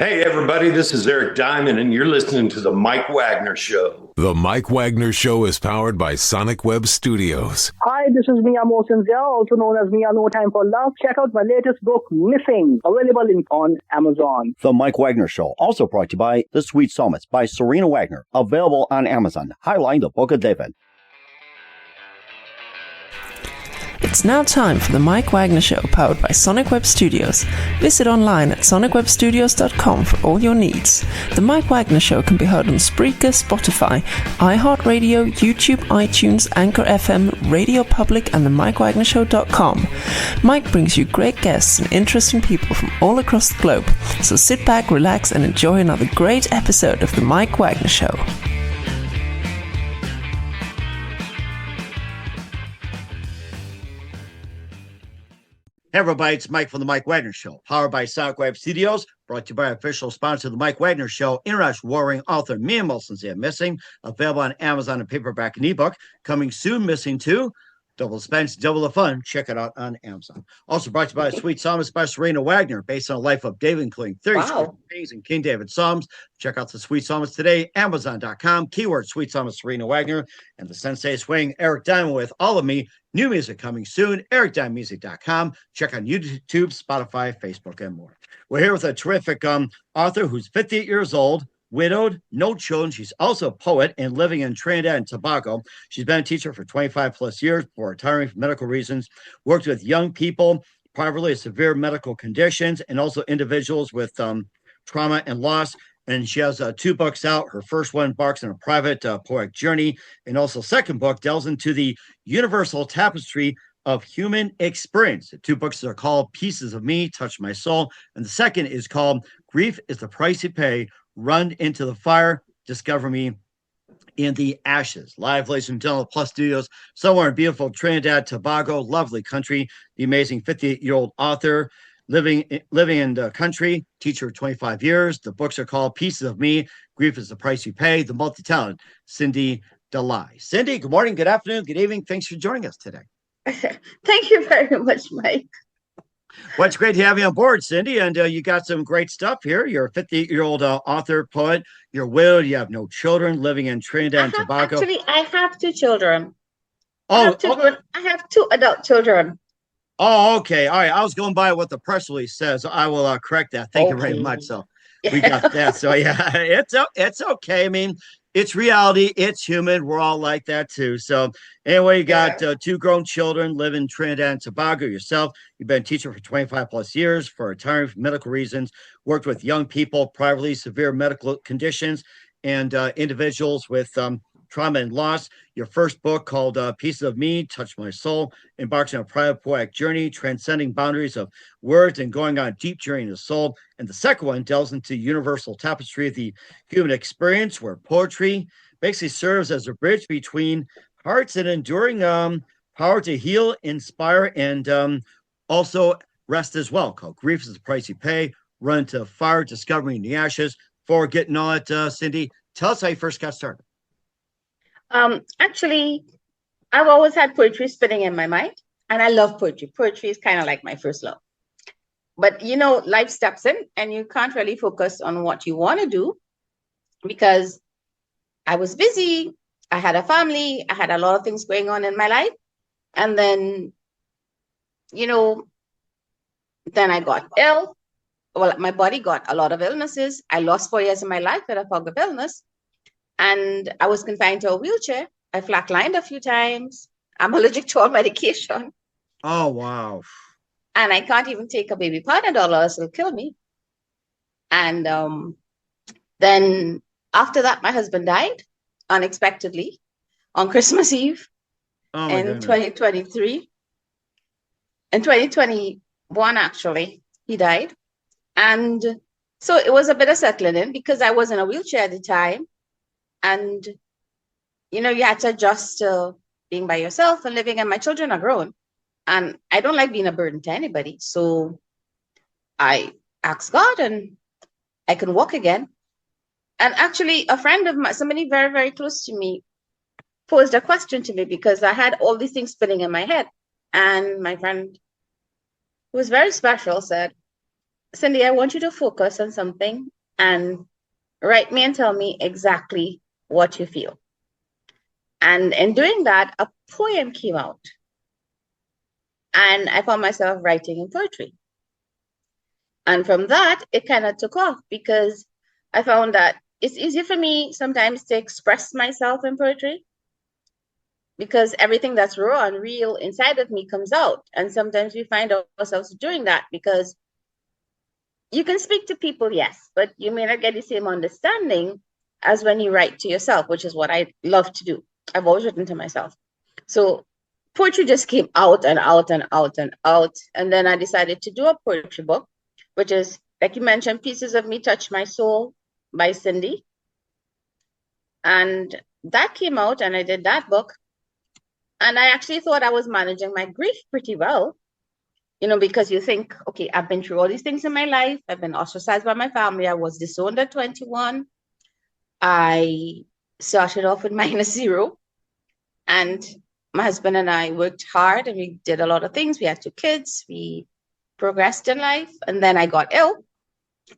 Hey, everybody, this is Eric Diamond, and you're listening to The Mike Wagner Show. The Mike Wagner Show is powered by Sonic Web Studios. Hi, this is Mia Mosinzia, also known as Mia No Time for Love. Check out my latest book, Missing, available on Amazon. The Mike Wagner Show, also brought to you by The Sweet Psalmist by Serena Wagner, available on Amazon, highlighting the Book of David. It's now time for the Mike Wagner Show, powered by Sonic Web Studios. Visit online at sonicwebstudios.com for all your needs. The Mike Wagner Show can be heard on Spreaker, Spotify, iHeartRadio, YouTube, iTunes, Anchor FM, Radio Public, and themikewagnershow.com. Mike brings you great guests and interesting people from all across the globe. So sit back, relax, and enjoy another great episode of the Mike Wagner Show. Hey everybody, it's Mike from The Mike Wagner Show, powered by Sonic Web Studios, brought to you by official sponsor of The Mike Wagner Show, international warring author Mia Mosinzia, Missing, available on Amazon and paperback and ebook. Coming soon, Missing 2, double the expense, double the fun. Check it out on Amazon. Also brought to you by Sweet Psalmist by Serena Wagner, based on the life of David, including 30 Kings and King David Psalms. Check out the Sweet Psalmist today, Amazon.com, keyword Sweet Psalmist Serena Wagner, and the Sensei Swing, Eric Diamond with All of Me. New music coming soon, ericdiamondmusic.com. Check on YouTube, Spotify, Facebook, and more. We're here with a terrific author who's 58 years old, widowed, no children. She's also a poet and living in Trinidad and Tobago. She's been a teacher for 25 plus years before retiring for medical reasons, worked with young people, privately with severe medical conditions, and also individuals with trauma and loss. And she has 2 books out. Her first one embarks on a private poetic journey. And also second book delves into the universal tapestry of human experience. The 2 books are called Pieces of Me, Touch My Soul. And the second is called Grief is the Price You Pay, Run into the Fire, Discover Me in the Ashes. Live, ladies and gentlemen, Plus Studios, somewhere in beautiful Trinidad Tobago, lovely country. The amazing 58-year-old author, living in the country, teacher of 25 years. The books are called Pieces of Me, Grief is the Price You Pay, the multi-talented Cyndee Dhalai. Cyndee, good morning, good afternoon, good evening. Thanks for joining us today. Thank you very much, Mike. Well, it's great to have you on board, Cyndee, and you got some great stuff here. You're a 58-year-old author, poet. You're widowed. You have no children, living in Trinidad and Tobago. Actually, I have 2 children. I have 2 adult children. Oh, okay. All right. I was going by what the press release says. I will correct that. Thank you very much. So we got that. So yeah, it's okay. I mean, it's reality. It's human. We're all like that too. So anyway, you got 2 grown children, live in Trinidad and Tobago yourself. You've been a teacher for 25 plus years, for retiring for medical reasons, worked with young people, privately severe medical conditions, and individuals with trauma and loss. Your first book, called Pieces of Me, Touch My Soul, embarks on a private poetic journey, transcending boundaries of words and going on a deep journey in the soul. And the second one delves into universal tapestry of the human experience, where poetry basically serves as a bridge between hearts and enduring power to heal, inspire, and also rest as well, called Grief is the Price You Pay, Run to Fire, Discovering the Ashes. Before getting on it, Cyndee, tell us how you first got started. Actually, I've always had poetry spinning in my mind, and I love poetry. Poetry is kind of like my first love. But life steps in, and you can't really focus on what you want to do because I was busy. I had a family. I had a lot of things going on in my life. And then, then I got ill. Well, my body got a lot of illnesses. I lost 4 years of my life with a fog of illness. And I was confined to a wheelchair. I flatlined a few times. I'm allergic to all medication. Oh, wow. And I can't even take a baby Panadol or else it'll kill me. And then after that, my husband died unexpectedly on Christmas Eve in 2023. In 2021, actually, he died. And so it was a bit of settling in because I was in a wheelchair at the time. And, you had to adjust to being by yourself and living, and my children are grown. And I don't like being a burden to anybody. So I asked God and I can walk again. And actually, a friend of mine, somebody very, very close to me, posed a question to me because I had all these things spinning in my head. And my friend, who was very special, said, Cyndee, I want you to focus on something and write me and tell me exactly what you feel. And in doing that, a poem came out. And I found myself writing in poetry. And from that, it kind of took off because I found that it's easier for me sometimes to express myself in poetry because everything that's raw and real inside of me comes out. And sometimes we find ourselves doing that because you can speak to people, yes, but you may not get the same understanding as when you write to yourself, which is what I love to do. I've always written to myself. So poetry just came out and out and out and out. And then I decided to do a poetry book, which is, like you mentioned, Pieces of Me Touch My Soul by Cyndee. And that came out and I did that book. And I actually thought I was managing my grief pretty well, because you think, okay, I've been through all these things in my life. I've been ostracized by my family. I was disowned at 21. I started off with -0. And my husband and I worked hard and we did a lot of things. We had 2 kids. We progressed in life. And then I got ill,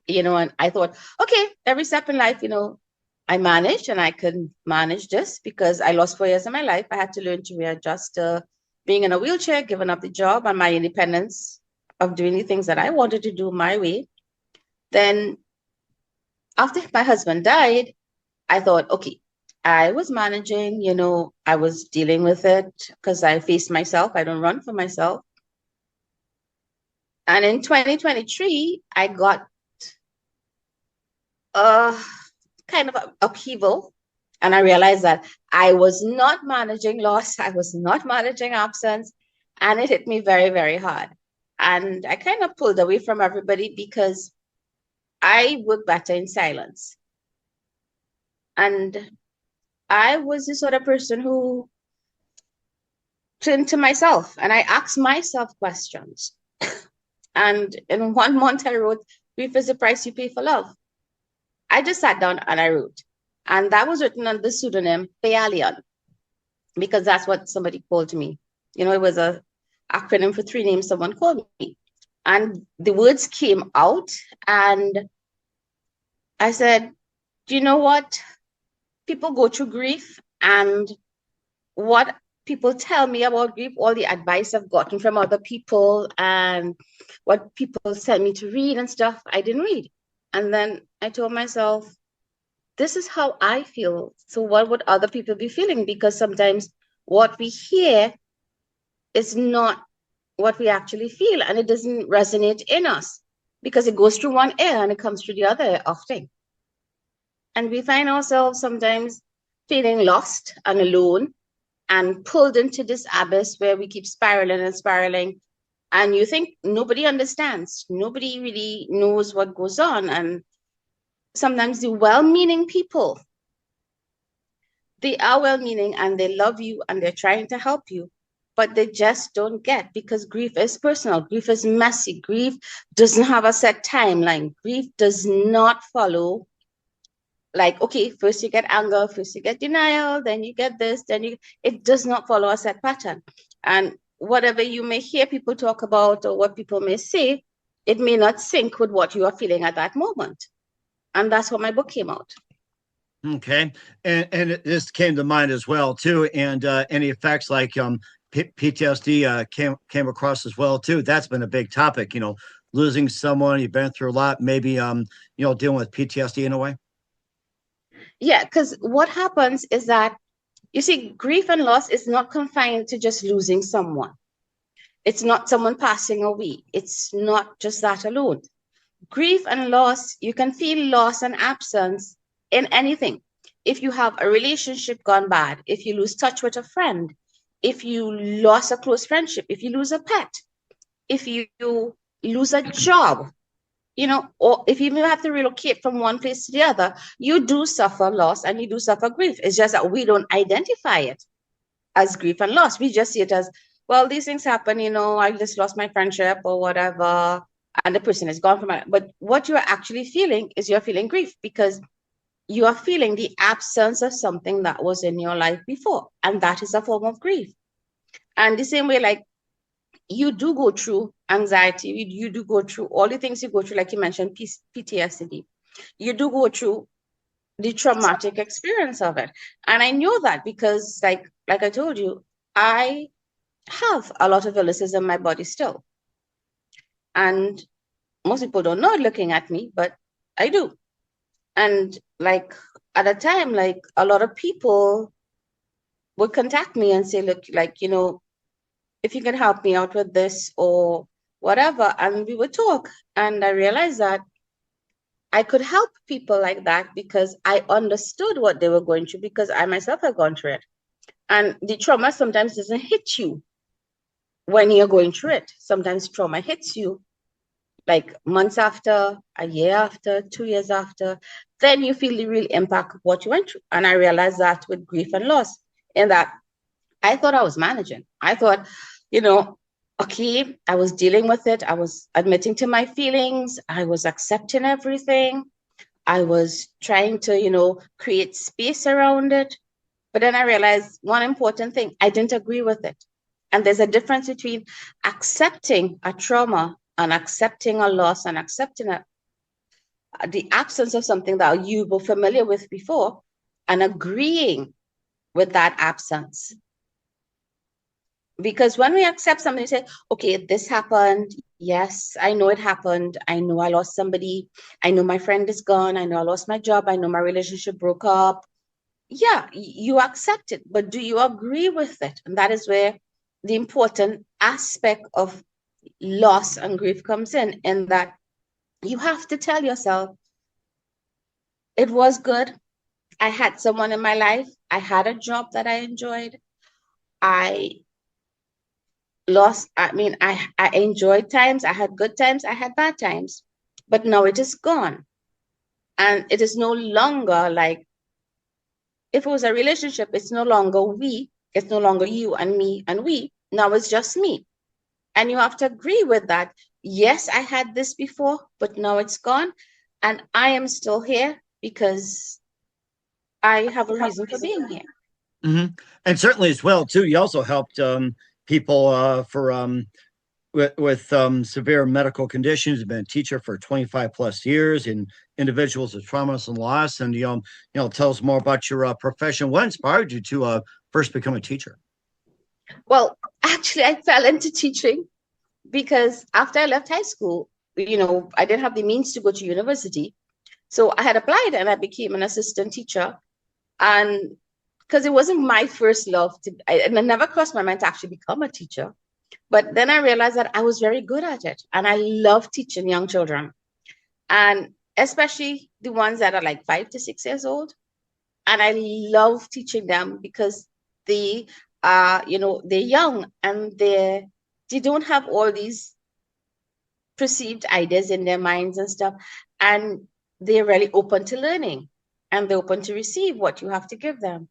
and I thought, okay, every step in life, I managed and I could manage this because I lost 4 years of my life. I had to learn to readjust to being in a wheelchair, giving up the job and my independence of doing the things that I wanted to do my way. Then after my husband died, I thought, okay, I was managing, I was dealing with it because I faced myself. I don't run for myself. And in 2023, I got a kind of upheaval. And I realized that I was not managing loss. I was not managing absence. And it hit me very, very hard. And I kind of pulled away from everybody because I work better in silence. And I was the sort of person who turned to myself and I asked myself questions. And in 1 month, I wrote, "Grief is the price you pay for love." I just sat down and I wrote. And that was written under the pseudonym Payalian, because that's what somebody called me. It was an acronym for 3 names someone called me. And the words came out and I said, do you know what? People go through grief, and what people tell me about grief, all the advice I've gotten from other people and what people sent me to read and stuff, I didn't read. And then I told myself, this is how I feel. So what would other people be feeling? Because sometimes what we hear is not what we actually feel, and it doesn't resonate in us because it goes through one ear and it comes through the other ear often. And we find ourselves sometimes feeling lost and alone and pulled into this abyss where we keep spiraling and spiraling. And you think nobody understands. Nobody really knows what goes on. And sometimes the well-meaning people, they are well-meaning and they love you and they're trying to help you, but they just don't get, because grief is personal. Grief is messy. Grief doesn't have a set timeline. Grief does not follow, like, okay, first you get anger, first you get denial, then you get this, it does not follow a set pattern. And whatever you may hear people talk about or what people may say, it may not sync with what you are feeling at that moment. And that's what my book came out. Okay. And this came to mind as well, too. And any effects like PTSD came across as well, too. That's been a big topic, losing someone, you've been through a lot, maybe, dealing with PTSD in a way. Yeah, because what happens is that, you see, grief and loss is not confined to just losing someone. It's not someone passing away. It's not just that alone. Grief and loss, you can feel loss and absence in anything. If you have a relationship gone bad, if you lose touch with a friend, if you lost a close friendship, if you lose a pet, if you lose a job, or if you have to relocate from one place to the other, you do suffer loss and you do suffer grief. It's just that we don't identify it as grief and loss. We just see it as, well, these things happen, I just lost my friendship or whatever, and the person is gone from it. But what you're actually feeling is you're feeling grief because you are feeling the absence of something that was in your life before. And that is a form of grief. And the same way, like, you do go through anxiety, you do go through all the things you go through, like you mentioned, PTSD. You do go through the traumatic experience of it. And I know that because like I told you, I have a lot of illnesses in my body still. And most people don't know it looking at me, but I do. And like at a time, like a lot of people would contact me and say, look, like, you know, if you can help me out with this or whatever. And we would talk. And I realized that I could help people like that because I understood what they were going through, because I myself have gone through it. And the trauma sometimes doesn't hit you when you're going through it. Sometimes trauma hits you like months after, a year after, 2 years after. Then you feel the real impact of what you went through. And I realized that with grief and loss, in that I thought I was managing. I thought, you know, okay, I was dealing with it. I was admitting to my feelings. I was accepting everything. I was trying to, you know, create space around it. But then I realized one important thing, I didn't agree with it. And there's a difference between accepting a trauma and accepting a loss and accepting the absence of something that you were familiar with before and agreeing with that absence. Because when we accept something, say, okay, this happened. Yes, I know it happened. I know I lost somebody. I know my friend is gone. I know I lost my job. I know my relationship broke up. Yeah, you accept it, but do you agree with it? And that is where the important aspect of loss and grief comes in that you have to tell yourself, it was good. I had someone in my life. I had a job that I enjoyed. I enjoyed times. I had good times. I had bad times. But now it is gone. And it is no longer like, if it was a relationship, it's no longer we. It's no longer you and me and we. Now it's just me. And you have to agree with that. Yes, I had this before, but now it's gone. And I am still here because I have a reason for being here. Mm-hmm. And certainly as well, too, you also helped people with severe medical conditions. You've been a teacher for 25 plus years in individuals with traumas and loss. And, tell us more about your profession. What inspired you to first become a teacher? Well, actually, I fell into teaching because after I left high school, I didn't have the means to go to university. So I had applied and I became an assistant teacher. And because it wasn't my first love, and it never crossed my mind to actually become a teacher. But then I realized that I was very good at it. And I love teaching young children. And especially the ones that are like 5 to 6 years old. And I love teaching them because they are, they're young and they don't have all these perceived ideas in their minds and stuff. And they're really open to learning and they're open to receive what you have to give them.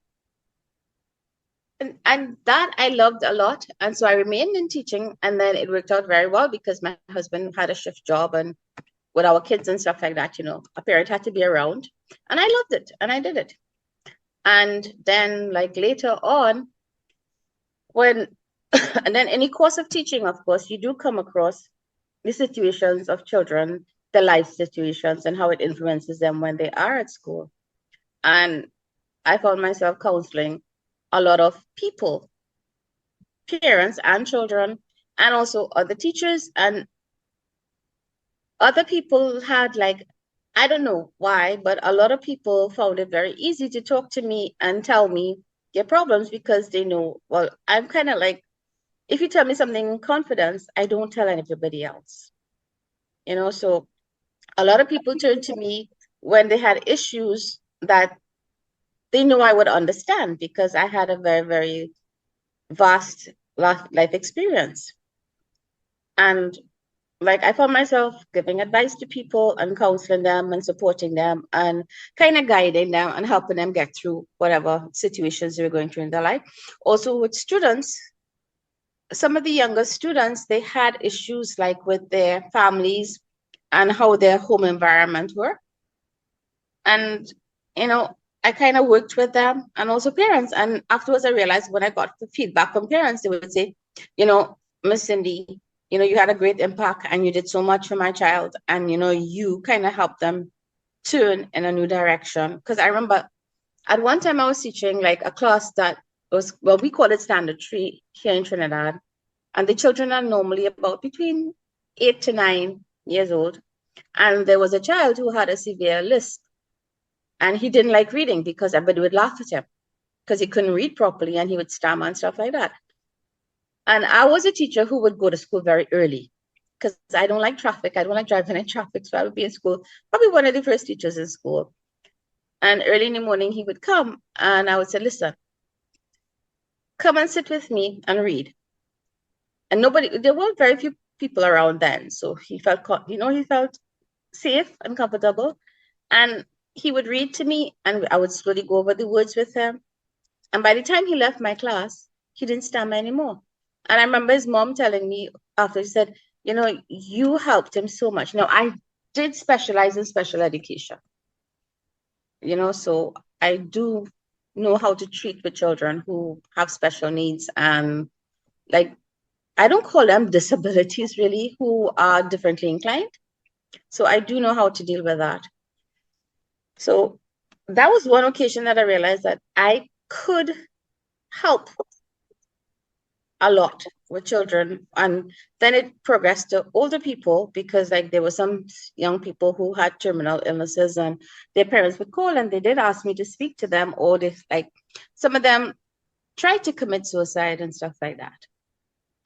And that I loved a lot. And so I remained in teaching, and then it worked out very well because my husband had a shift job, and with our kids and stuff like that, a parent had to be around, and I loved it and I did it. And then like later on, and then in the course of teaching, of course, you do come across the situations of children, the life situations and how it influences them when they are at school. And I found myself counseling a lot of people, parents and children, and also other teachers. And other people had I don't know why, but a lot of people found it very easy to talk to me and tell me their problems because they know, well, I'm kind of like, if you tell me something in confidence, I don't tell anybody else. So a lot of people turned to me when they had issues that they knew I would understand because I had a very, very vast life experience. And I found myself giving advice to people and counseling them and supporting them and kind of guiding them and helping them get through whatever situations they were going through in their life. Also with students, some of the younger students, they had issues with their families and how their home environment were. And, I kind of worked with them and also parents. And afterwards, I realized when I got the feedback from parents, they would say, Miss Cyndee, you had a great impact and you did so much for my child. And, you kind of helped them turn in a new direction. Because I remember at one time I was teaching like a class that was, well, we call it Standard 3 here in Trinidad. And the children are normally about between 8 to 9 years old. And there was a child who had a severe lisp. And he didn't like reading because everybody would laugh at him because he couldn't read properly and he would stammer and stuff like that. And I was a teacher who would go to school very early because I don't like traffic. I don't like driving in traffic. So I would be in school, probably one of the first teachers in school. And early in the morning, he would come and I would say, listen, come and sit with me and read. And there weren't very few people around then. So he felt, he felt safe and comfortable. And he would read to me and I would slowly go over the words with him. And by the time he left my class, he didn't stammer anymore. And I remember his mom telling me after, she said, you helped him so much. Now, I did specialize in special education, so I do know how to treat with children who have special needs. And like, I don't call them disabilities really, who are differently inclined. So I do know how to deal with that. So that was one occasion that I realized that I could help a lot with children. And then it progressed to older people because like there were some young people who had terminal illnesses and their parents would call and they did ask me to speak to them, or they some of them tried to commit suicide and stuff like that.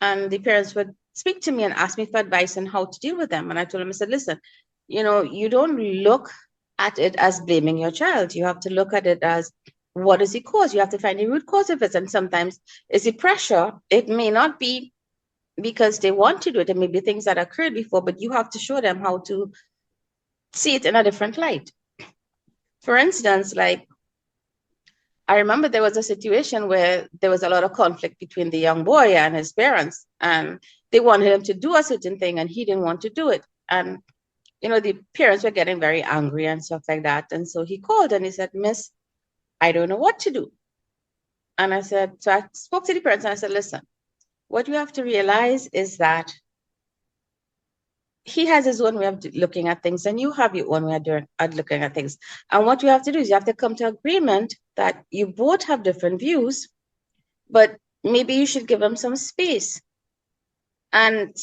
And the parents would speak to me and ask me for advice on how to deal with them. And I told them, I said, listen, you don't look at it as blaming your child. You have to look at it as, what is the cause? You have to find the root cause of it. And sometimes it's the pressure. It may not be because they want to do it. It may be things that occurred before, but you have to show them how to see it in a different light. For instance, like, I remember there was a situation where there was a lot of conflict between the young boy and his parents, and they wanted him to do a certain thing and he didn't want to do it. And, the parents were getting very angry and stuff like that. And so he called and he said, Miss, I don't know what to do. And I said, so I spoke to the parents and I said, listen, what you have to realize is that he has his own way of looking at things and you have your own way of looking at things. And what you have to do is you have to come to agreement that you both have different views, but maybe you should give him some space and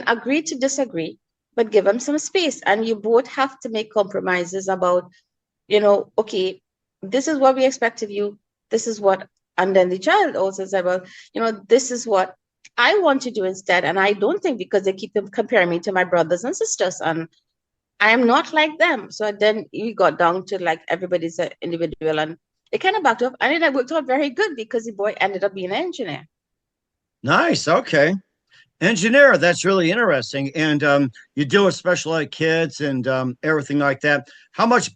agree to disagree, but give him some space. And you both have to make compromises about, okay, this is what we expect of you. This is what, and then the child also said, well, this is what I want to do instead. And I don't think, because they keep comparing me to my brothers and sisters and I am not like them. So then we got down to like everybody's an individual and it kind of backed up and it worked out very good because the boy ended up being an engineer. Nice. Okay. Engineer, that's really interesting. And you deal with special ed kids and everything like that. How much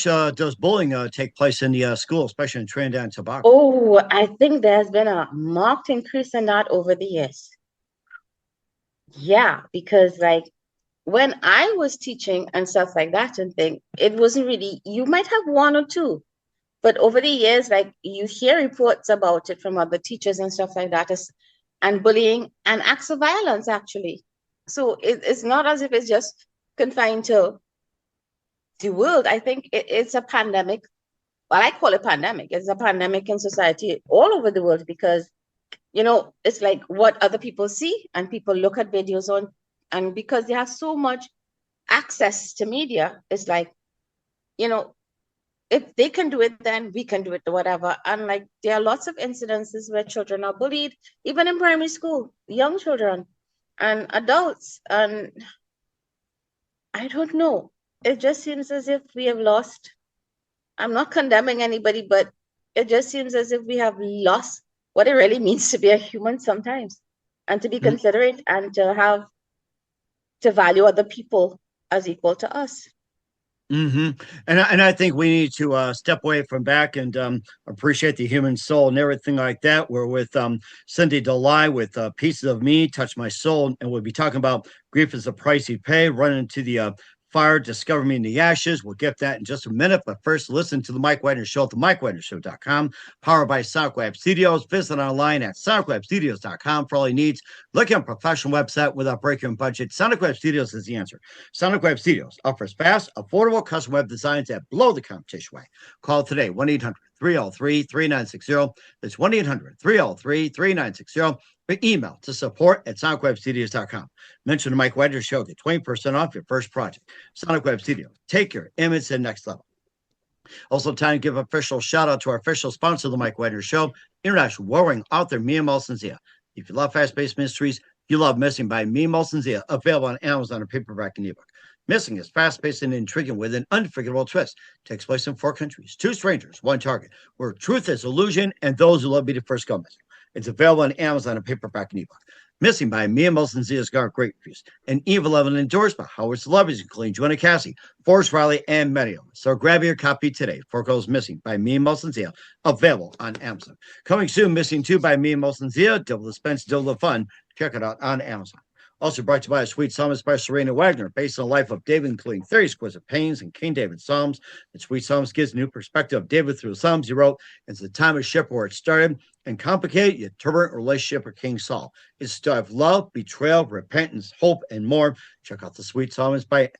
does bullying take place in the school, especially in Trinidad and Tobago? Oh, I think there's been a marked increase in that over the years. Yeah, because like when I was teaching and stuff like that and thing, it wasn't really, you might have one or two, but over the years, like you hear reports about it from other teachers and stuff like that, and bullying and acts of violence, actually. So it's not as if it's just confined to the world. I think it's a pandemic. Well, I call it pandemic. It's a pandemic in society all over the world because, it's like what other people see and people look at videos on, and because they have so much access to media, it's like, if they can do it, then we can do it, or whatever. And like, there are lots of incidences where children are bullied, even in primary school, young children and adults. And I don't know. It just seems as if we have lost. I'm not condemning anybody, but it just seems as if we have lost what it really means to be a human sometimes, and to be considerate and to value other people as equal to us. Mm-hmm. And I think we need to step away from back and appreciate the human soul and everything like that. We're with Cyndee Dhalai with Pieces of Me, Touch My Soul, and we'll be talking about grief is the price you pay, running into the fire, discover me in the ashes. We'll get that in just a minute. But first, listen to the Mike Wagner Show at the MikeWagnerShow.com, powered by SonicWeb Studios. Visit online at SonicWebStudios.com for all your needs. Look at a professional website without breaking your budget. SonicWeb Studios is the answer. SonicWeb Studios offers fast, affordable custom web designs that blow the competition away. Call today, 1-800-303-3960. That's 1-800-303-3960. Or email to support@sonicwebstudios.com. Mention the Mike Wagner Show. Get 20% off your first project. Sonic Web Studios. Take your image to the next level. Also, time to give official shout out to our official sponsor of the Mike Wagner Show, international warring author Mia Molson-Zia. If you love fast-paced mysteries, you love Missing by Mia Molson-Zia, available on Amazon and paperback and ebook. Missing is fast-paced and intriguing with an unforgettable twist. Takes place in 4 countries, 2 strangers, 1 target, where truth is illusion and those who love be the first go missing. It's available on Amazon and paperback and ebook. Missing by Mia Molson-Zia's got great reviews. An Evil Evan endorsed by Howard celebrities including Joanna Cassie, Forrest Riley, and many others. So grab your copy today. 4 Goes Missing by Mia Molson-Zia, available on Amazon. Coming soon, Missing 2 by Mia Molson-Zia, double the suspense, double the fun. Check it out on Amazon. Also brought to you by a Sweet Psalmist by Serena Wagner, based on the life of David, including 30 exquisite pains and King David's Psalms. The Sweet Psalmist gives a new perspective of David through the Psalms he wrote. It's the time of ship where it started and complicated yet turbulent relationship with King Saul. It's a story of love, betrayal, repentance, hope, and more. Check out the Sweet Psalmist by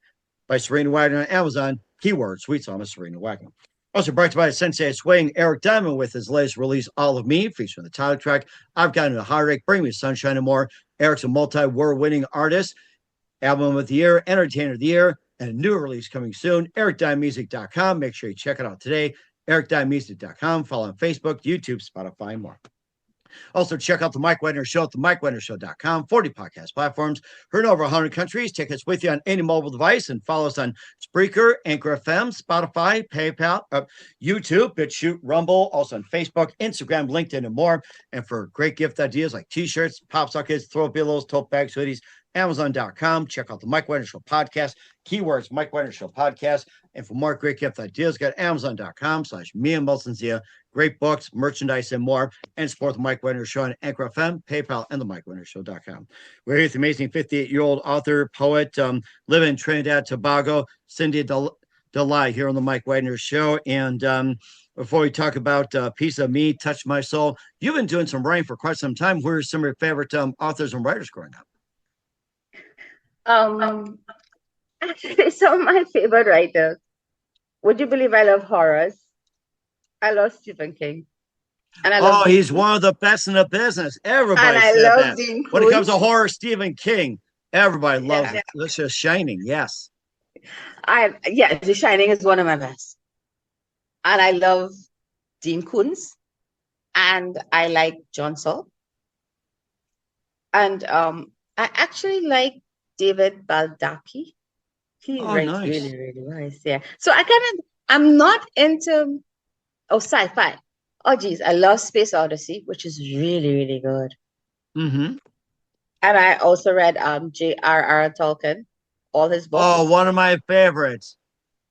Serena Wagner on Amazon. Keyword Sweet Psalmist Serena Wagner. Also brought to you by Sensei Swing, Eric Diamond with his latest release, All of Me, featuring the title track, I've Gotten a Heartache, Bring Me Sunshine and More. Eric's a multi-award winning artist, album of the year, entertainer of the year, and a new release coming soon. EricDimemusic.com. Make sure you check it out today. EricDimemusic.com. Follow on Facebook, YouTube, Spotify, and more. Also, check out the Mike Wagner Show at the MikeWagnerShow.com. 40 podcast platforms. Heard in over 100 countries. Take us with you on any mobile device and follow us on Spreaker, Anchor FM, Spotify, PayPal, YouTube, BitChute, Rumble, also on Facebook, Instagram, LinkedIn, and more. And for great gift ideas like t-shirts, pop sockets, throw pillows, tote bags, hoodies, Amazon.com. Check out the Mike Wagner Show podcast. Keywords Mike Wagner Show podcast. And for more great gift ideas, go to Amazon.com/Mia Molson-Zia. Great books, merchandise, and more. And support the Mike Wagner Show on Anchor FM, PayPal, and the MikeWagnerShow.com. We're here with the amazing 58-year-old author, poet, living in Trinidad Tobago, Cyndee Dhalai, here on the Mike Wagner Show. And before we talk about Piece of Me, Touch My Soul, you've been doing some writing for quite some time. Who are some of your favorite authors and writers growing up? Actually, some of my favorite writers. Would you believe I love horrors? I love Stephen King. And I love he's one of the best in the business. Everybody and I said love that. Dean When it comes to Koontz. horror, Stephen King, everybody loves it. It's just Shining, yes. The Shining is one of my best. And I love Dean Koontz. And I like John Saul. And I actually like David Baldacci. He writes nice. really, really nice. Yeah. So I'm not into sci-fi. Oh geez, I love Space Odyssey, which is really, really good. Mm-hmm. And I also read J.R.R. Tolkien, all his books. Oh, one of my favorites.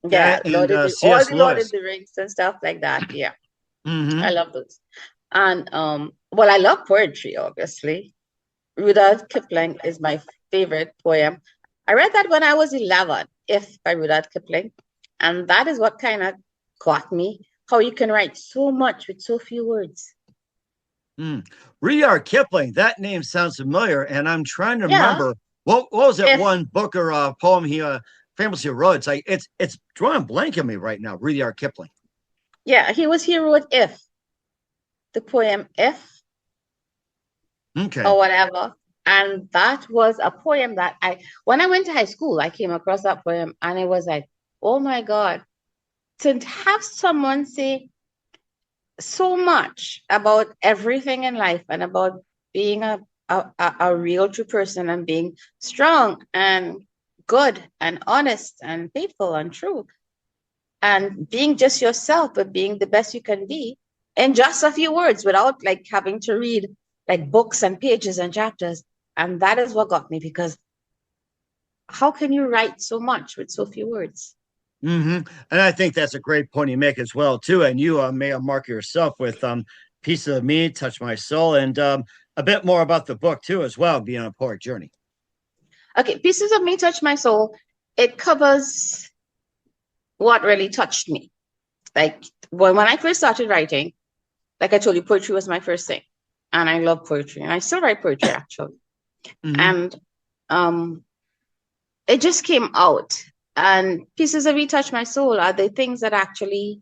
Yeah, and, all the C.S. Lord Lewis. of the Rings and stuff like that. Yeah. Mm-hmm. I love those. And I love poetry, obviously. Rudyard Kipling is my favorite poem. I read that when I was 11, If by Rudyard Kipling. And that is what kind of got me, how you can write so much with so few words. Rudyard Kipling, that name sounds familiar, and I'm trying to remember what was that one book or poem he famously wrote. It's like it's drawing a blank on me right now. Rudyard Kipling. Yeah, he wrote If, the poem If, or whatever. And that was a poem that when I went to high school, I came across that poem, and it was like, oh my God, to have someone say so much about everything in life and about being a real true person and being strong and good and honest and faithful and true and being just yourself, but being the best you can be in just a few words without like having to read like books and pages and chapters. And that is what got me, because how can you write so much with so few words? Mm-hmm. And I think that's a great point you make as well, too. And you may mark yourself with Piece of Me, Touch My Soul, and a bit more about the book, too, as well, being on a poet journey. Okay, Pieces of Me, Touch My Soul it covers what really touched me. Like when I first started writing, like I told you, poetry was my first thing. And I love poetry. And I still write poetry, actually. And it just came out. And pieces of it touch my soul are the things that actually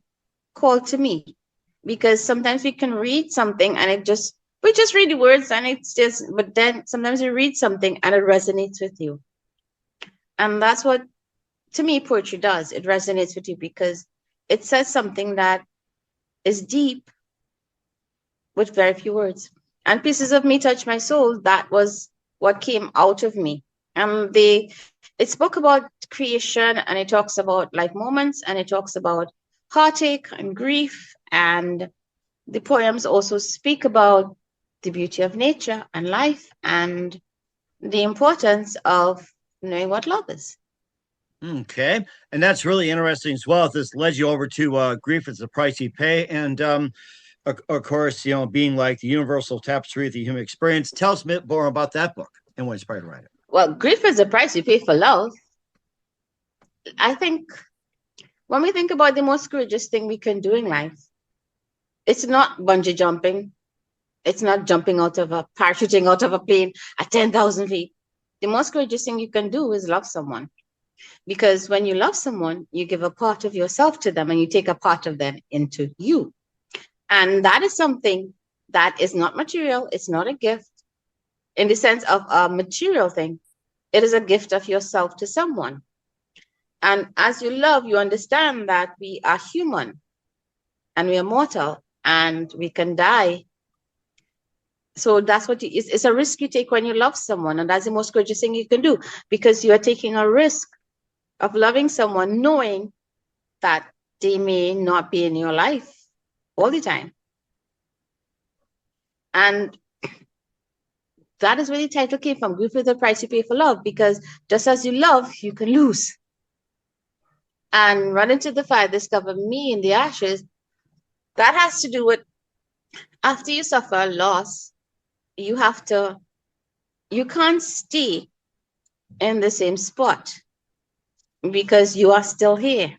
call to me. Because sometimes we can read something and we just read the words and it's just, but then sometimes you read something and it resonates with you. And that's what, to me, poetry does. It resonates with you because it says something that is deep with very few words. And pieces of me touch my soul. That was what came out of me. And it spoke about creation, and it talks about life moments, and it talks about heartache and grief. And the poems also speak about the beauty of nature and life and the importance of knowing what love is. Okay. And that's really interesting as well. This led you over to Grief is the Price You Pay. And of course, being like the universal tapestry of the human experience. Tell us a bit more about that book and what inspired to write it. Well, grief is the price you pay for love. I think when we think about the most courageous thing we can do in life, it's not bungee jumping. It's not parachuting out of a plane at 10,000 feet. The most courageous thing you can do is love someone. Because when you love someone, you give a part of yourself to them and you take a part of them into you. And that is something that is not material. It's not a gift in the sense of a material thing. It is a gift of yourself to someone. And as you love, you understand that we are human and we are mortal and we can die. So that's what it's a risk you take when you love someone. And that's the most courageous thing you can do, because you are taking a risk of loving someone knowing that they may not be in your life all the time. And that is where the title came from, Grief is the Price You Pay for Love, because just as you love, you can lose. And Run Into the Fire, Discover Me in the Ashes, that has to do with after you suffer a loss, you can't stay in the same spot because you are still here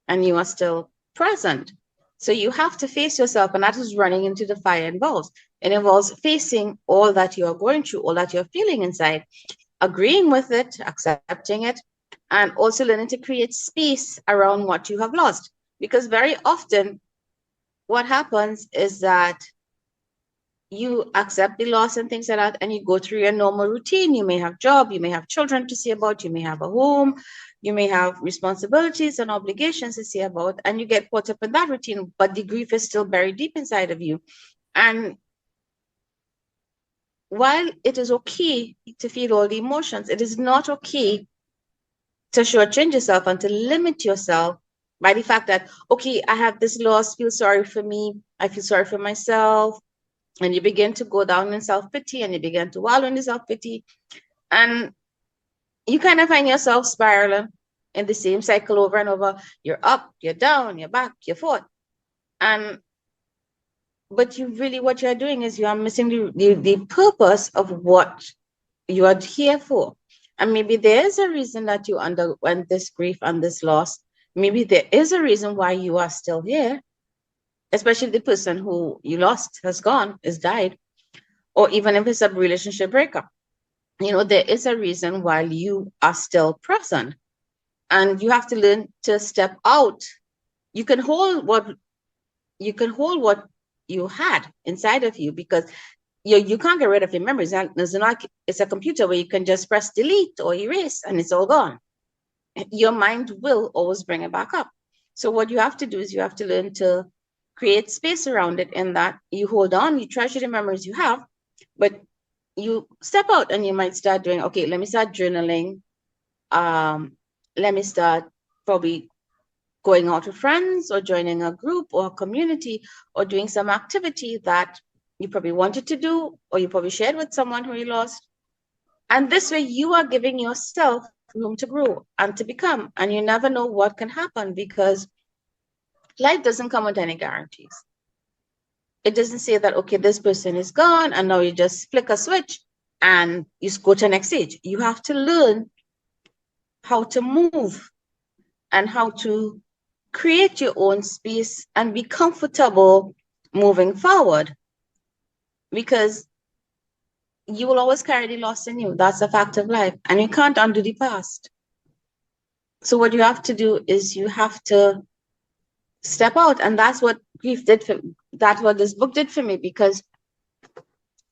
and you are still present. So you have to face yourself, and that is running into the fire involves. It involves facing all that you are going through, all that you're feeling inside, agreeing with it, accepting it, and also learning to create space around what you have lost. Because very often what happens is that you accept the loss and things like that, and you go through your normal routine. You may have a job, you may have children to see about, you may have a home, you may have responsibilities and obligations to see about, and you get caught up in that routine, but the grief is still very deep inside of you. And while it is okay to feel all the emotions, it is not okay to shortchange yourself and to limit yourself by the fact that, okay, I have this loss, feel sorry for me, I feel sorry for myself. And you begin to go down in self-pity, and you begin to wallow in the self-pity. And you kind of find yourself spiraling in the same cycle over and over. You're up, you're down, you're back, you're forth. But what you're doing is you are missing the purpose of what you are here for. And maybe there is a reason that you underwent this grief and this loss. Maybe there is a reason why you are still here, especially if the person who you lost has died, or even if it's a relationship breakup. There is a reason why you are still present, and you have to learn to step out. You can hold what you had inside of you, because you can't get rid of your memories. It's a computer where you can just press delete or erase and it's all gone. Your mind will always bring it back up. So what you have to do is you have to learn to create space around it, in that you hold on, you treasure the memories you have, but you step out and you might start doing, okay, let me start journaling. Let me start probably going out with friends or joining a group or a community or doing some activity that you probably wanted to do or you probably shared with someone who you lost. And this way you are giving yourself room to grow and to become, and you never know what can happen, because life doesn't come with any guarantees. It doesn't say that, okay, this person is gone and now you just flick a switch and you go to the next stage. You have to learn how to move and how to create your own space and be comfortable moving forward, because you will always carry the loss in you. That's a fact of life, and you can't undo the past. So what you have to do is you have to step out, and that's what grief did for me. That's what this book did for me, because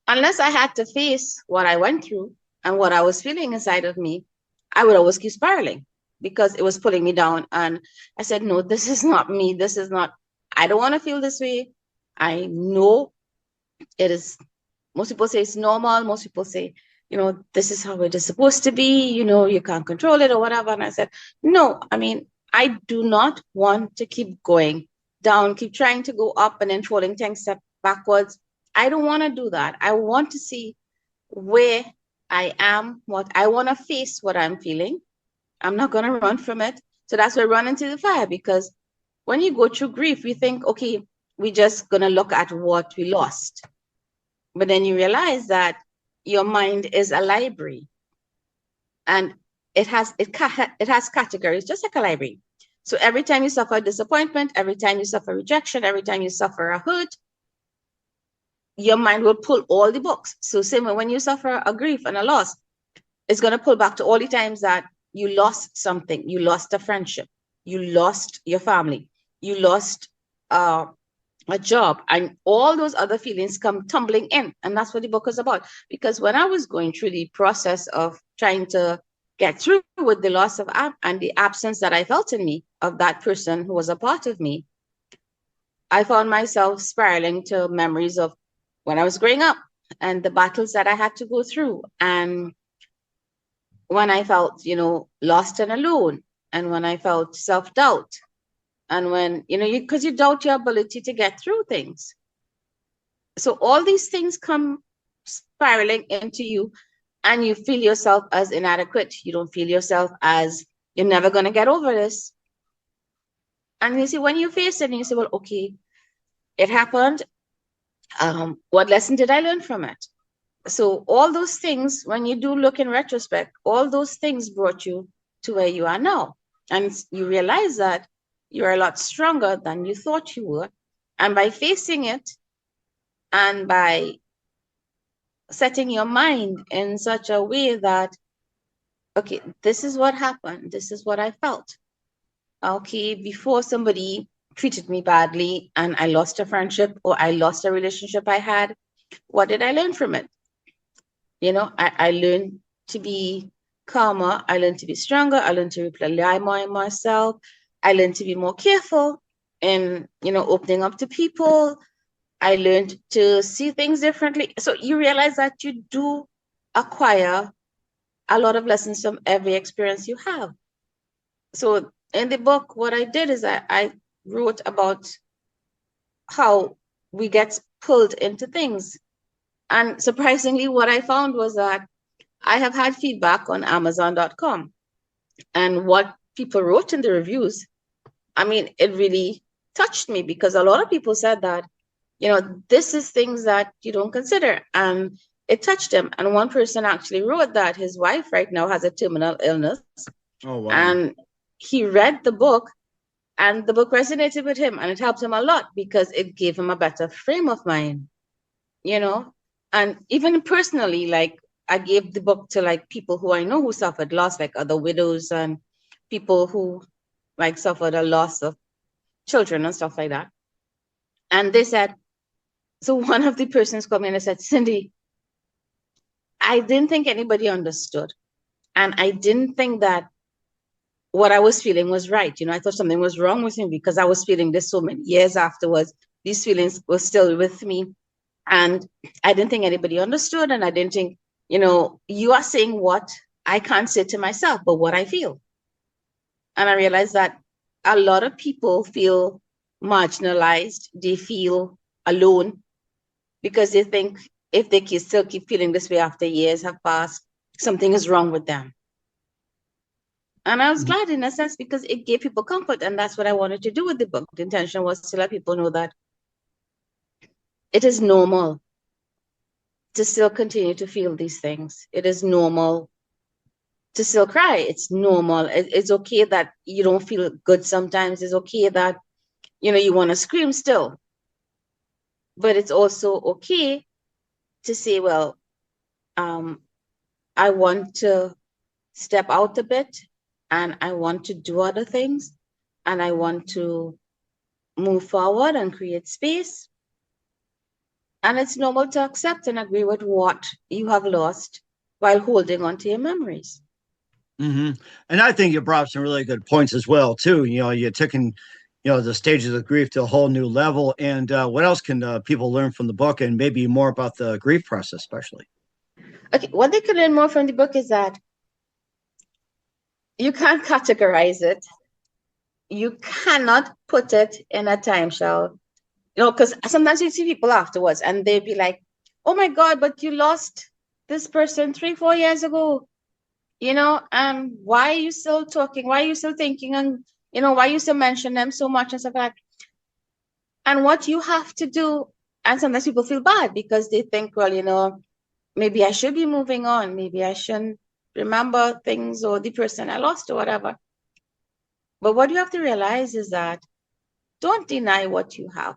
unless I had to face what I went through and what I was feeling inside of me, I would always keep spiraling because it was pulling me down. And I said, no, this is not me. This is not, I don't want to feel this way. I know it is, most people say it's normal. Most people say, this is how it is supposed to be. You can't control it or whatever. And I said, no, I do not want to keep going down, keep trying to go up and then falling 10 steps backwards. I don't want to do that. I want to see where I am, what I want to face, what I'm feeling. I'm not going to run from it. So that's why I run into the fire, because when you go through grief, you think, okay, we're just going to look at what we lost. But then you realize that your mind is a library, and it has categories, just like a library. So every time you suffer disappointment, every time you suffer rejection, every time you suffer a hurt, your mind will pull all the books. So same way when you suffer a grief and a loss, it's going to pull back to all the times that you lost something. You lost a friendship. You lost your family. You lost a job, and all those other feelings come tumbling in. And that's what the book is about. Because when I was going through the process of trying to get through with the loss of and the absence that I felt in me of that person who was a part of me, I found myself spiraling to memories of when I was growing up and the battles that I had to go through. And when I felt, lost and alone, and when I felt self-doubt, and when, because you doubt your ability to get through things. So all these things come spiraling into you, and you feel yourself as inadequate. You don't feel yourself as, you're never going to get over this. And you see, when you face it and you say, well, okay, it happened. What lesson did I learn from it? So all those things, when you do look in retrospect, all those things brought you to where you are now. And you realize that you're a lot stronger than you thought you were. And by facing it, and by setting your mind in such a way that, okay, this is what happened. This is what I felt. Okay, before somebody treated me badly and I lost a friendship or I lost a relationship I had, what did I learn from it? I learned to be calmer. I learned to be stronger. I learned to rely more on myself. I learned to be more careful in, opening up to people. I learned to see things differently. So you realize that you do acquire a lot of lessons from every experience you have. So in the book, what I did is I wrote about how we get pulled into things. And surprisingly, what I found was that I have had feedback on Amazon.com. And what people wrote in the reviews, it really touched me, because a lot of people said that, this is things that you don't consider. And it touched him. And one person actually wrote that his wife right now has a terminal illness. Oh, wow. And he read the book, and the book resonated with him, and it helped him a lot because it gave him a better frame of mind, And even personally, like, I gave the book to like people who I know who suffered loss, like other widows and people who like suffered a loss of children and stuff like that. And they said, so one of the persons called me and I said, Cyndee, I didn't think anybody understood. And I didn't think that what I was feeling was right. I thought something was wrong with me because I was feeling this so many years afterwards. These feelings were still with me. And I didn't think anybody understood. And I didn't think, you are saying what I can't say to myself, but what I feel. And I realized that a lot of people feel marginalized. They feel alone because they think if they still keep feeling this way after years have passed, something is wrong with them. And I was glad in a sense because it gave people comfort. And that's what I wanted to do with the book. The intention was to let people know that it is normal to still continue to feel these things. It is normal to still cry. It's normal. It's okay that you don't feel good sometimes. It's okay that, you want to scream still. But it's also okay to say, well, I want to step out a bit, and I want to do other things, and I want to move forward and create space. And it's normal to accept and agree with what you have lost while holding on to your memories. Mm-hmm. And I think you brought some really good points as well, too. You're taking, the stages of grief to a whole new level. And what else can people learn from the book, and maybe more about the grief process, especially? Okay, what they can learn more from the book is that you can't categorize it. You cannot put it in a time shell. Because sometimes you see people afterwards and they'll be like, oh my God, but you lost this person 3-4 years ago. And why are you still talking? Why are you still thinking? And, why you still mention them so much and stuff like that? And what you have to do, and sometimes people feel bad because they think, well, maybe I should be moving on. Maybe I shouldn't remember things or the person I lost or whatever. But what you have to realize is that don't deny what you have.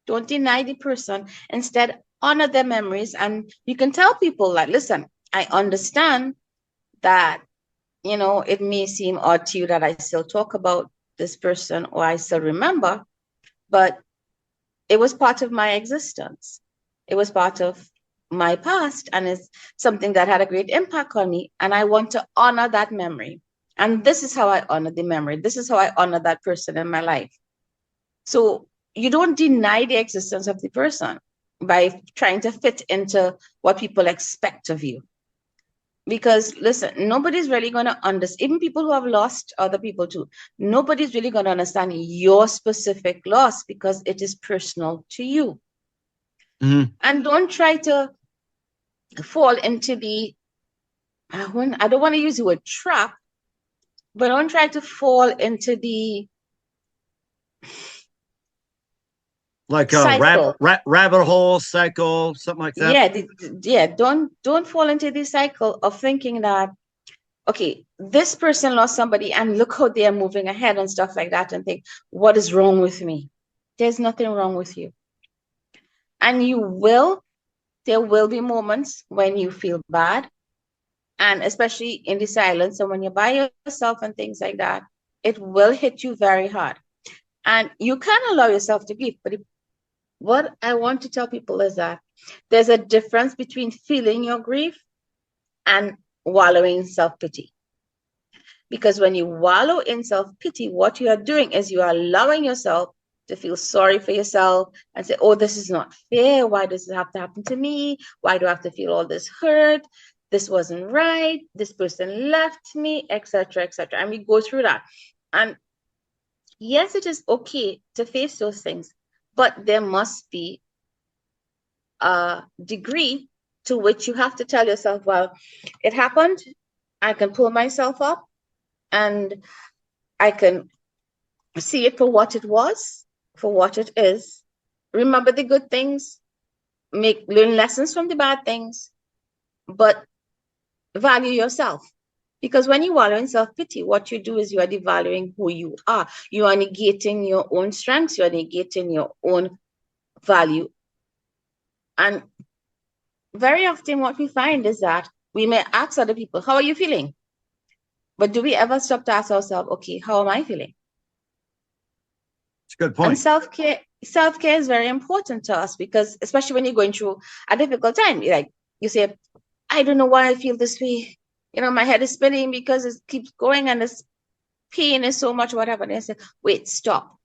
Don't deny the person. Instead, honor their memories. And you can tell people like, listen, I understand that, it may seem odd to you that I still talk about this person or I still remember, but it was part of my existence. It was part of my past, and it's something that had a great impact on me. And I want to honor that memory. And this is how I honor the memory. This is how I honor that person in my life. So you don't deny the existence of the person by trying to fit into what people expect of you. Because listen, nobody's really going to understand, even people who have lost other people too, nobody's really going to understand your specific loss because it is personal to you. Mm-hmm. And don't try to fall into the, I don't want to use the word trap, but don't try to fall into the like a rabbit hole cycle, something like that. Yeah. Don't fall into the cycle of thinking that, okay, this person lost somebody and look how they are moving ahead and stuff like that, and think, what is wrong with me? There's nothing wrong with you. And there will be moments when you feel bad, and especially in the silence, and when you're by yourself and things like that, it will hit you very hard. And you can allow yourself to grieve, but what I want to tell people is that there's a difference between feeling your grief and wallowing in self-pity. Because when you wallow in self-pity, what you are doing is you are allowing yourself to feel sorry for yourself and say, oh, this is not fair. Why does it have to happen to me? Why do I have to feel all this hurt? This wasn't right. This person left me, etc., etc. And we go through that. And yes, it is okay to face those things, but there must be a degree to which you have to tell yourself, well, it happened. I can pull myself up and I can see it for what it was, for what it is. Remember the good things, learn lessons from the bad things, but value yourself. Because when you wallow in self-pity, what you do is you are devaluing who you are. You are negating your own strengths. You are negating your own value. And very often what we find is that we may ask other people, how are you feeling? But do we ever stop to ask ourselves, okay, how am I feeling? It's a good point. And self-care is very important to us, because especially when you're going through a difficult time, like you say, I don't know why I feel this way. My head is spinning because it keeps going and this pain is so much, whatever. And I say, wait, stop.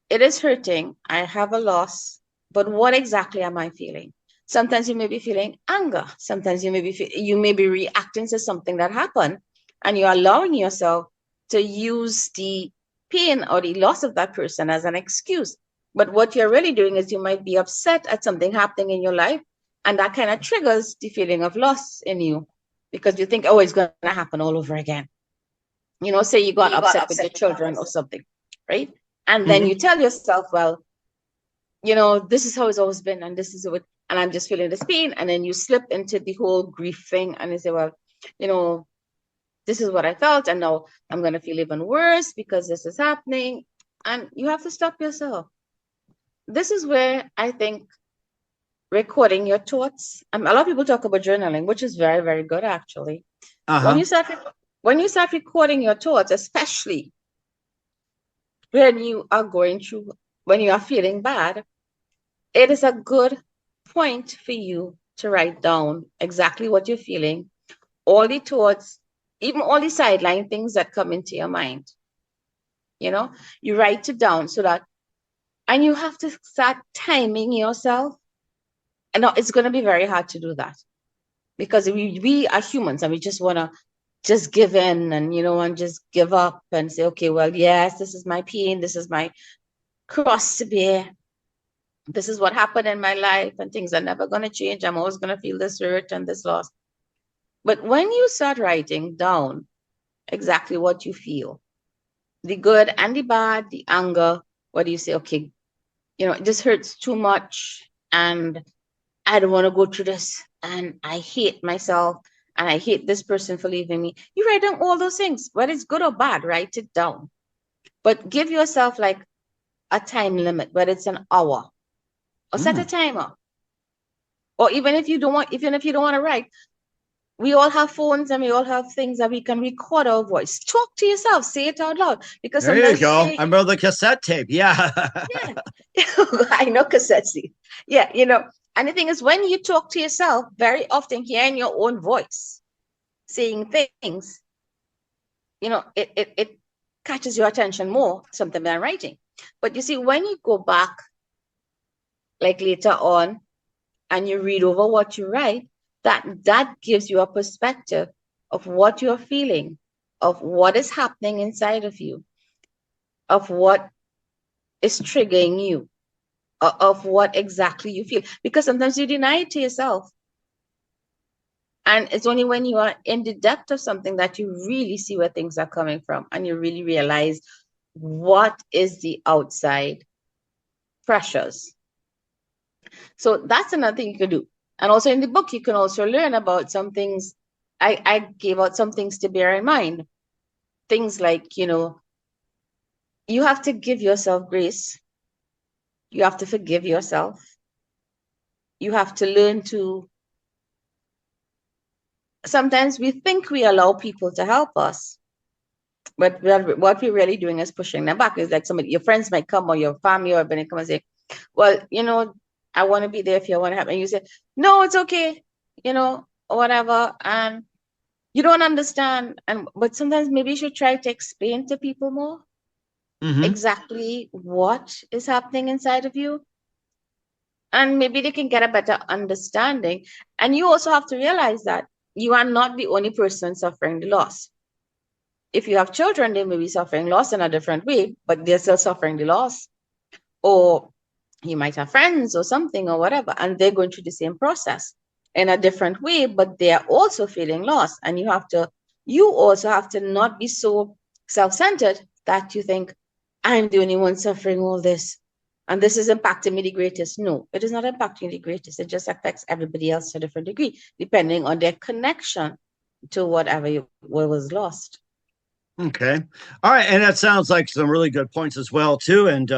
It is hurting. I have a loss, but what exactly am I feeling? Sometimes you may be feeling anger. Sometimes you may be reacting to something that happened, and you're allowing yourself to use the pain or the loss of that person as an excuse. But what you're really doing is you might be upset at something happening in your life, and that kind of triggers the feeling of loss in you, because you think, oh, it's going to happen all over again. Say you got upset with your children or something, right? And then you tell yourself, well, this is how it's always been, and this is what. and I'm just feeling this pain. And then you slip into the whole grief thing and you say, well, this is what I felt, and now I'm going to feel even worse because this is happening. And you have to stop yourself. This is where I think recording your thoughts. A lot of people talk about journaling, which is very, very good, actually. When you start recording your thoughts, especially when you are feeling bad, it is a good point for you to write down exactly what you're feeling, all the thoughts, even all the sideline things that come into your mind. You write it down and you have to start timing yourself. And now it's going to be very hard to do that because we are humans and we just want to just give in and, and just give up and say, okay, well, yes, this is my pain. This is my cross to bear. This is what happened in my life and things are never going to change. I'm always going to feel this hurt and this loss. But when you start writing down exactly what you feel, the good and the bad, the anger, what do you say? Okay, this hurts too much and I don't want to go through this and I hate myself and I hate this person for leaving me. You write down all those things, whether it's good or bad, write it down. But give yourself like a time limit, whether it's an hour or set a timer. Or even if you don't want to write, we all have phones and we all have things that we can record our voice. Talk to yourself, say it out loud. Because there you go. I remember the cassette tape. Yeah. Yeah. I know cassette tape. Yeah, and the thing is, when you talk to yourself, very often hearing your own voice, saying things, it catches your attention more, something than writing. But you see, when you go back, like later on, and you read over what you write, that gives you a perspective of what you're feeling, of what is happening inside of you, of what is triggering you, of what exactly you feel. Because sometimes you deny it to yourself. And it's only when you are in the depth of something that you really see where things are coming from and you really realize what is the outside pressures. So that's another thing you can do. And also in the book, you can also learn about some things. I gave out some things to bear in mind. Things like, you have to give yourself grace. You have to forgive yourself. You have to learn to. Sometimes we think we allow people to help us, but what we're really doing is pushing them back. It's like your friends might come or your family or when come and say, well, I want to be there if you want to help. And you say, no, it's okay, or whatever. And you don't understand. But sometimes maybe you should try to explain to people more exactly what is happening inside of you. And maybe they can get a better understanding. And you also have to realize that you are not the only person suffering the loss. If you have children, they may be suffering loss in a different way, but they're still suffering the loss. Or you might have friends or something or whatever, and they're going through the same process in a different way, but they're also feeling lost. And you also have to not be so self-centered that you think, I'm the only one suffering all this, and this is impacting me the greatest. No, it is not impacting you the greatest. It just affects everybody else to a different degree, depending on their connection to whatever was lost. Okay. All right. And that sounds like some really good points as well, too. And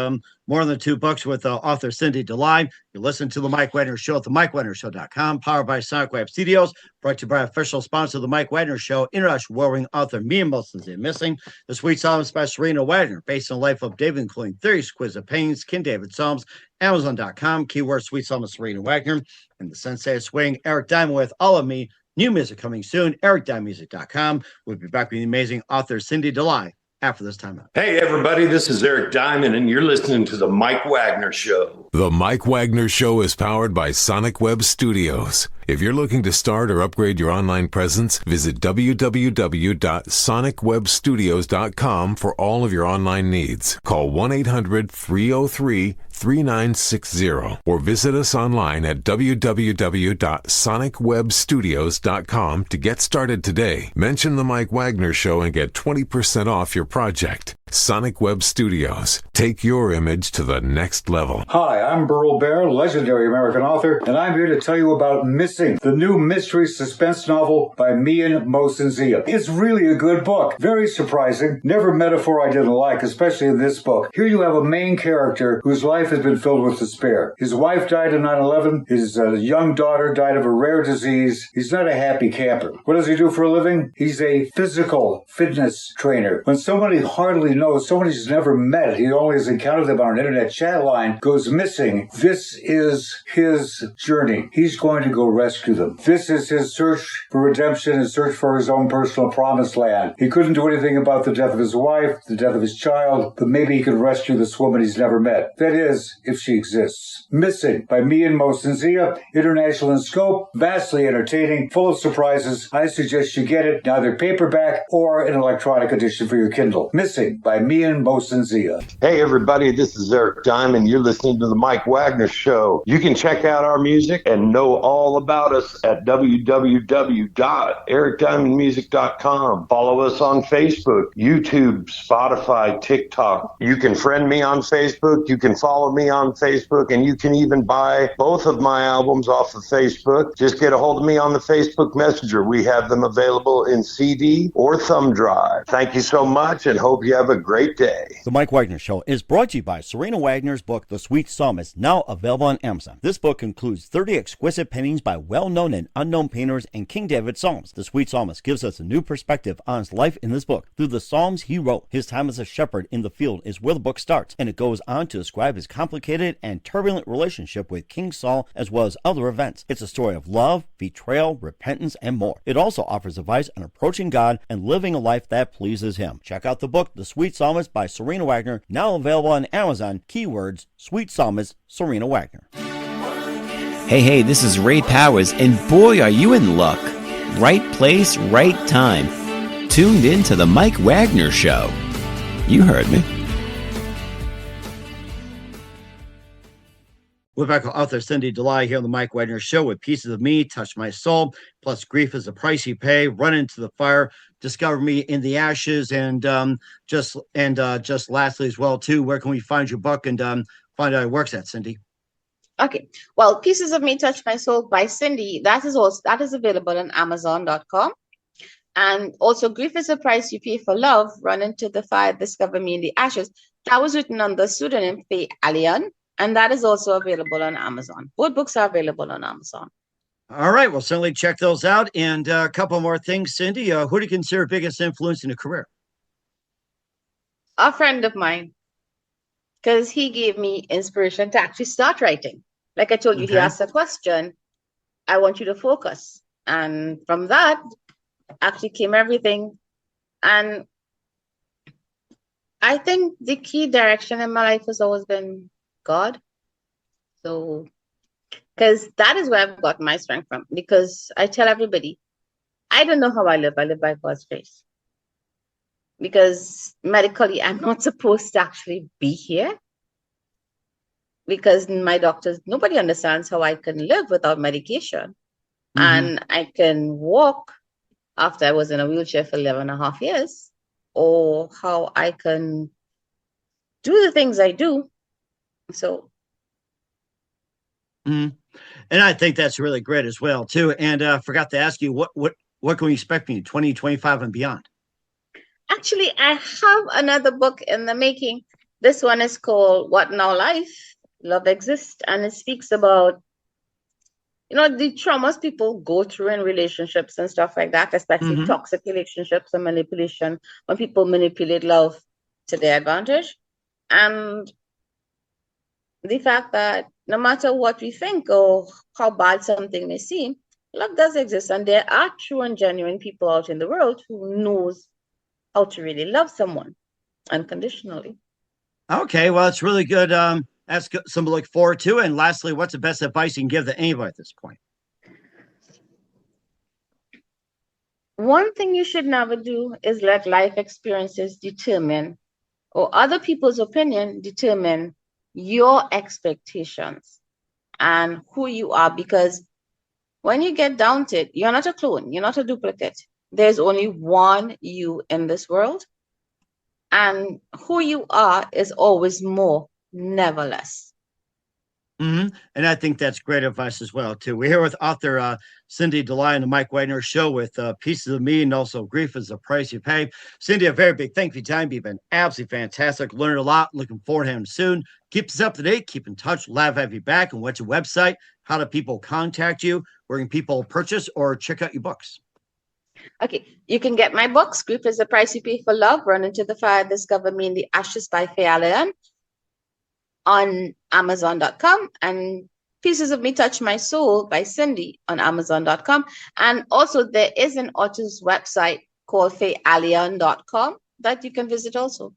more than 2 books with author Cyndee Dhalai. You listen to The Mike Wagner Show at themikewagnershow.com, powered by Sonic Web Studios, brought to you by official sponsor of The Mike Wagner Show, international warring author Mia Milson's Missing, The Sweet Psalms by Serena Wagner, based on the life of David, including 30 exquisite paintings, King David Psalms, Amazon.com, keyword Sweet Psalm of Serena Wagner, and the Sensei of Swing, Eric Diamond with All of Me. New music coming soon, ericdiamondmusic.com. We'll be back with the amazing author Cyndee Dhalai after this time out. Hey, everybody, this is Eric Diamond, and you're listening to The Mike Wagner Show. The Mike Wagner Show is powered by Sonic Web Studios. If you're looking to start or upgrade your online presence, visit www.sonicwebstudios.com for all of your online needs. Call 1-800-303 888-866-3960 or visit us online at www.sonicwebstudios.com to get started today. Mention the Mike Wagner Show and get 20% off your project. Sonic Web Studios. Take your image to the next level. Hi, I'm Burl Barer, legendary American author, and I'm here to tell you about Missing, the new mystery suspense novel by Mian Mosensia. It's really a good book. Very surprising. Never metaphor I didn't like, especially in this book. Here you have a main character whose life has been filled with despair. His wife died in 9/11. His young daughter died of a rare disease. He's not a happy camper. What does he do for a living? He's a physical fitness trainer. When somebody hardly knows, someone he's never met, he only has encountered them on an internet chat line, goes missing, this is his journey. He's going to go rescue them. This is his search for redemption, his search for his own personal promised land. He couldn't do anything about the death of his wife, the death of his child, but maybe he could rescue this woman he's never met. That is, if she exists. Missing by Mian Mosensia, international in scope, vastly entertaining, full of surprises. I suggest you get it, neither paperback or an electronic edition for your Kindle. Missing by Mian Mosensia. Hey, everybody, this is Eric Diamond. You're listening to The Mike Wagner Show. You can check out our music and know all about us at www.ericdiamondmusic.com. Follow us on Facebook, YouTube, Spotify, TikTok. You can friend me on Facebook. You can follow me on Facebook, and you can even buy both of my albums off of Facebook. Just get a hold of me on the Facebook Messenger. We have them available in CD or thumb drive. Thank you so much, and hope you have a great day. The Mike Wagner Show is brought to you by Serena Wagner's book, The Sweet Psalmist, now available on Amazon. This book includes 30 exquisite paintings by well-known and unknown painters and King David Psalms. The Sweet Psalmist gives us a new perspective on his life in this book. Through the Psalms he wrote, his time as a shepherd in the field is where the book starts, and it goes on to describe his complicated and turbulent relationship with King Saul as well as other events. It's a story of love, betrayal, repentance, and more. It also offers advice on approaching God and living a life that pleases him. Check out the book, The Sweet Psalmist by Serena Wagner, now available on Amazon. Keywords, Sweet Psalmist, Serena Wagner. Hey, this is Ray Powers, and boy, are you in luck. Right place, right time. Tuned in to the Mike Wagner Show. You heard me. We're back with author Cyndee Dhalai here on the Mike Wagner Show with Pieces of Me, Touch My Soul, plus Grief is the Price You Pay, Run Into the Fire, Discover Me in the Ashes, and just lastly as well too, where can we find your book and find out it works at, Cyndee? Okay. Well, Pieces of Me, Touch My Soul by Cyndee, that is available on Amazon.com. And also Grief is the Price You Pay for Love, Run Into the Fire, Discover Me in the Ashes. That was written under pseudonym Faye Allian, and that is also available on Amazon. Both books are available on Amazon. All right. Well, certainly check those out. And a couple more things, Cyndee. Who do you consider biggest influence in your career? A friend of mine, because he gave me inspiration to actually start writing. Like I told you, He asked a question, I want you to focus. And from that actually came everything. And I think the key direction in my life has always been God. So, because that is where I've got my strength from. Because I tell everybody, I don't know how I live by God's grace. Because medically, I'm not supposed to actually be here. Because my doctors, nobody understands how I can live without medication. Mm-hmm. And I can walk after I was in a wheelchair for 11 and a half years. Or how I can do the things I do. So. Mm-hmm. And I think that's really great as well, too. And I forgot to ask you, what can we expect from you 2025 and beyond? Actually, I have another book in the making. This one is called What Now Life? Love Exists. And it speaks about, the traumas people go through in relationships and stuff like that, especially toxic relationships and manipulation, when people manipulate love to their advantage. And the fact that no matter what we think or how bad something may seem, love does exist. And there are true and genuine people out in the world who knows how to really love someone unconditionally. Okay, well, it's really good. That's something to look forward to. And lastly, what's the best advice you can give to anybody at this point? One thing you should never do is let life experiences determine, or other people's opinion determine your expectations and who you are, because when you get down to it, you're not a clone, you're not a duplicate. There's only one you in this world, and who you are is always more, never less. And I think that's great advice as well, too. We're here with author Cyndee Dhalai on the Mike Wagner Show with Pieces of Me and also Grief is the Price You Pay. Cyndee, a very big thank you for your time. You've been absolutely fantastic. Learned a lot. Looking forward to having you soon. Keep us up to date. Keep in touch. Love to have you back. And what's your website? How do people contact you? Where can people purchase or check out your books? Okay, you can get my books, Grief is the Price You Pay for Love, Run Into the Fire, Discover Me in the Ashes by Faye Allen, on Amazon.com, and Pieces of Me Touch My Soul by Cyndee on Amazon.com. And also there is an author's website called fayeallen.com that you can visit also.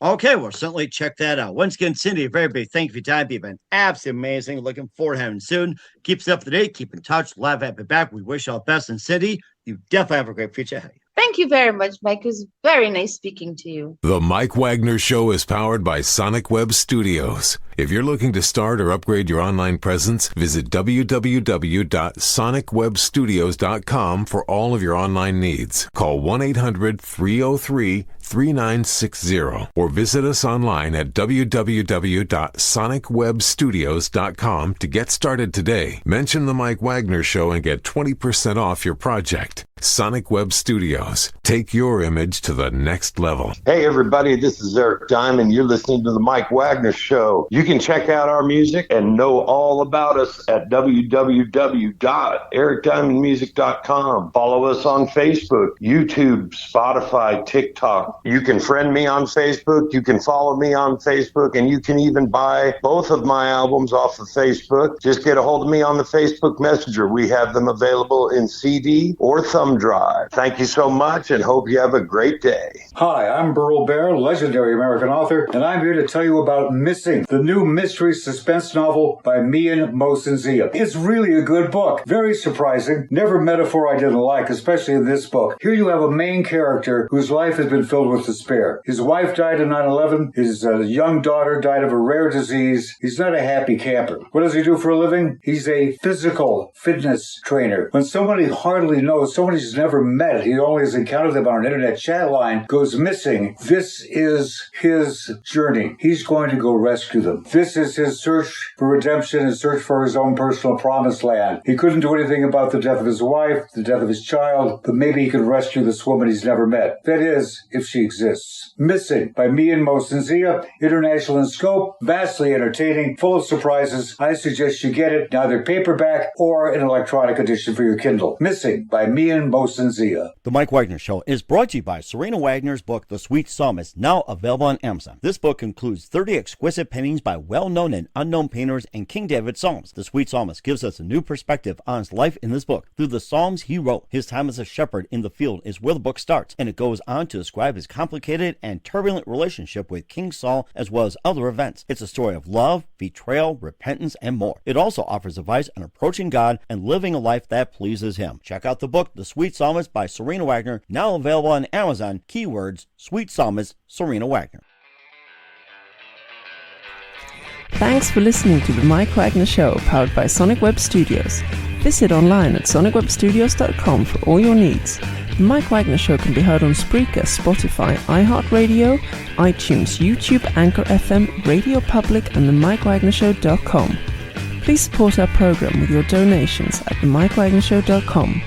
Okay, well, certainly check that out. Once again, Cyndee, a very big thank you for your time. You've been absolutely amazing. Looking forward to having you soon. Keep us up to date. Keep in touch. Love to have you back. We wish you all the best. And Cyndee, you definitely have a great future ahead. Thank you very much, Mike. It was very nice speaking to you. The Mike Wagner Show is powered by Sonic Web Studios. If you're looking to start or upgrade your online presence, visit www.sonicwebstudios.com for all of your online needs. Call 1-800-303-3960 or visit us online at www.sonicwebstudios.com to get started today. Mention the Mike Wagner Show and get 20% off your project. Sonic Web Studios. Take your image to the next level. Hey, everybody, this is Eric Diamond. You're listening to The Mike Wagner Show. You can check out our music and know all about us at www.ericdiamondmusic.com. Follow us on Facebook, YouTube, Spotify, TikTok. You can friend me on Facebook. You can follow me on Facebook, and you can even buy both of my albums off of Facebook. Just get a hold of me on the Facebook Messenger. We have them available in CD or thumb drive. Thank you so much, and hope you have a great day. Hi, I'm Burl Bear, legendary American author, and I'm here to tell you about Missing, the new mystery suspense novel by me and Mohsen Zia. It's really a good book. Very surprising. Never metaphor I didn't like, especially in this book. Here you have a main character whose life has been filled with despair. His wife died in 9/11. His young daughter died of a rare disease. He's not a happy camper. What does he do for a living? He's a physical fitness trainer. When somebody hardly knows, somebody he's never met, he only has encountered them on an internet chat line, goes missing. This is his journey. He's going to go rescue them. This is his search for redemption, his search for his own personal promised land. He couldn't do anything about the death of his wife, the death of his child, but maybe he could rescue this woman he's never met. That is, if she exists. Missing by me and Mohsen Zia, international in scope, vastly entertaining, full of surprises. I suggest you get it, either paperback or an electronic edition for your Kindle. Missing by me and Mohsen Zia. The Mike Wagner Show is brought to you by Serena Wagner's book, The Sweet Psalmist, now available on Amazon. This book includes 30 exquisite paintings by well-known and unknown painters and King David Psalms. The Sweet Psalmist gives us a new perspective on his life in this book. Through the Psalms he wrote, his time as a shepherd in the field is where the book starts, and it goes on to describe his complicated and turbulent relationship with King Saul as well as other events. It's a story of love, betrayal, repentance, and more. It also offers advice on approaching God and living a life that pleases him. Check out the book, The Sweet Psalmist by Serena Wagner, now available on Amazon. Keywords, Sweet Psalmist, Serena Wagner. Thanks for listening to the Mike Wagner Show, powered by Sonic Web Studios. Visit online at sonicwebstudios.com for all your needs. The Mike Wagner Show can be heard on Spreaker, Spotify, iHeartRadio, iTunes, YouTube, Anchor FM, Radio Public, and themikewagnershow.com. Please support our program with your donations at themikewagnershow.com.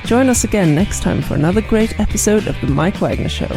Join us again next time for another great episode of The Mike Wagner Show.